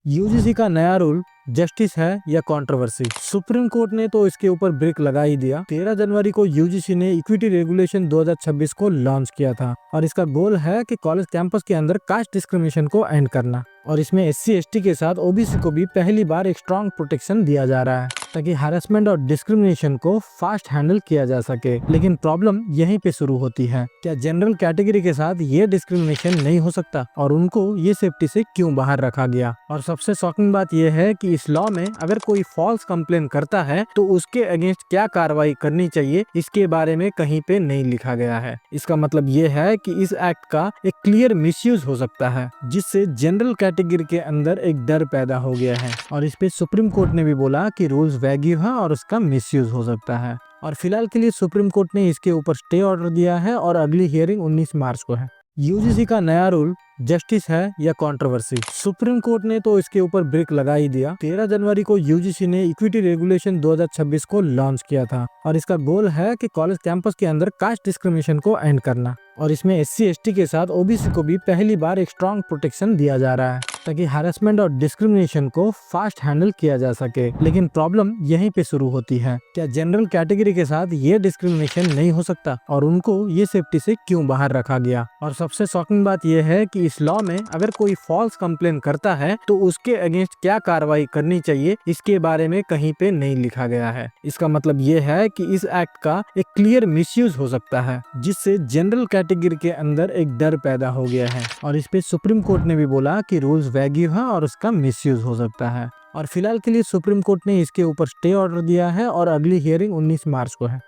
UGC का नया rule justice है या कंट्रोवर्सी। सुप्रीम कोर्ट ने तो इसके ऊपर ब्रेक लगा ही दिया। 13 जनवरी को यूजीसी ने इक्विटी रेगुलेशन 2026 को लॉन्च किया था और इसका गोल है कि कॉलेज कैंपस के अंदर कास्ट डिस्क्रिमिनेशन को एंड करना। और इसमें एससी एसटी के साथ ओबीसी को भी पहली बार एक स्ट्रॉन्ग प्रोटेक्शन दिया जा रहा है ताकि हैरेसमेंट और डिस्क्रिमिनेशन को फास्ट हैंडल किया जा सके। लेकिन प्रॉब्लम यहीं पे शुरू होती है, क्या जनरल कैटेगरी के साथ ये डिस्क्रिमिनेशन नहीं हो सकता और उनको ये सेफ्टी से क्यों बाहर रखा गया। और सबसे शॉकिंग बात यह है कि इस लॉ में अगर कोई फॉल्स कंप्लेन करता है तो उसके अगेंस्ट क्या कार्रवाई करनी चाहिए, इसके बारे में कहीं पे नहीं लिखा गया है। इसका मतलब ये है कि इस एक्ट का एक क्लियर मिसयूज हो सकता है, जिससे जनरल कैटेगरी के अंदर एक डर पैदा हो गया है। और इस पे सुप्रीम कोर्ट ने भी बोला कि रूल्स वैग्यू है और उसका मिसयूज हो सकता है। और फिलहाल के लिए सुप्रीम कोर्ट ने इसके ऊपर स्टे ऑर्डर दिया है और अगली हियरिंग 19 मार्च को है। यूजीसी का नया रूल जस्टिस है या कंट्रोवर्सी। सुप्रीम कोर्ट ने तो इसके ऊपर ब्रेक लगा ही दिया। 13 जनवरी को यूजीसी ने इक्विटी रेगुलेशन 2026 को लॉन्च किया था और इसका गोल है कि कॉलेज कैंपस के अंदर कास्ट डिस्क्रिमिनेशन को एंड करना। और इसमें एससी एसटी के साथ ओबीसी को भी पहली बार एक स्ट्रॉन्ग प्रोटेक्शन दिया जा रहा है ताकि हैरेसमेंट और डिस्क्रिमिनेशन को फास्ट हैंडल किया जा सके। लेकिन प्रॉब्लम यहीं पे शुरू होती है, क्या जनरल कैटेगरी के साथ ये डिस्क्रिमिनेशन नहीं हो सकता और उनको ये सेफ्टी से क्यों बाहर रखा गया। और सबसे शॉकिंग बात यह है कि इस लॉ में अगर कोई फॉल्स कंप्लेन करता है तो उसके अगेंस्ट क्या कार्रवाई करनी चाहिए, इसके बारे में कहीं पे नहीं लिखा गया है। इसका मतलब ये है कि इस एक्ट का एक क्लियर मिसयूज हो सकता है, जिससे जनरल कैटेगरी के अंदर एक डर पैदा हो गया है। और इस पे सुप्रीम कोर्ट ने भी बोला कि रूल्स वैग्यू है और उसका मिसयूज हो सकता है। और फिलहाल के लिए सुप्रीम कोर्ट ने इसके ऊपर स्टे ऑर्डर दिया है और अगली हियरिंग 19 मार्च को है।